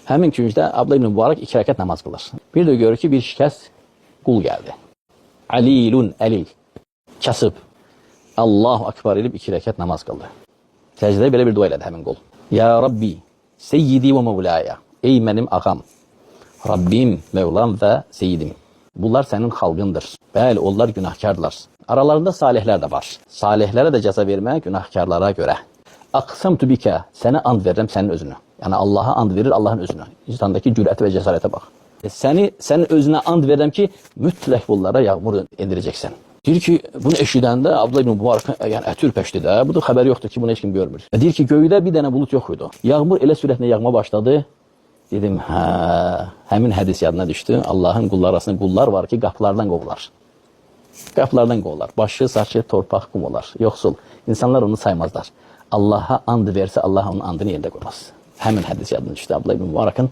Həmin küncdə Abdullah ibn Mübarək 2 rəkət namaz qılır. Bir də görür ki, bir şikəst qul gəldi. Alilun, əlil, kasıb. Allahu akbar edib 2 rəkət namaz qıldı. Səcdədə belə bir dua elədi həmin qul. Ya Rabbi, seyyidi və mevlaya. Ey mənim ağam, Rabbim, Mevlam və seyyidim. Bunlar sənin xalqındır. Bəli, onlar günahkardılar. Aralarında salihlər də var. Salihlərə də cəza vermək günahkarlara görə. Aqsamtu bikə, sənə and verirəm sənin özünü. Yəni Allaha and verir Allahın özünü. İnsandakı cürəti və cəsarətə bax. Sənin özünə and verirəm ki, mütləq bunlara yağmur endirəcəksən. Deyir ki, bunu eşidəndə Abdullah ibn Mübarək yəni ətürpəşdi də. Bu da xəbəri yoxdur ki, bunu heç kim görmür. Deyir ki, göydə bir dənə bulut yox idi. Yağmur elə sürətlə yağma başladı. Dedim, həmin hədis yadına düşdü. Allahın qullar arasında qullar var ki, qapılardan qovular. Qapılardan qovular. Başı, saçı, torpaq, qum olar. Yoxsul. İnsanlar onu saymazlar. Allah'a and versə, Allah onun andını yerində qoymaz. Həmin hədis yadına düşdü Abdullah ibn Mübarəkın.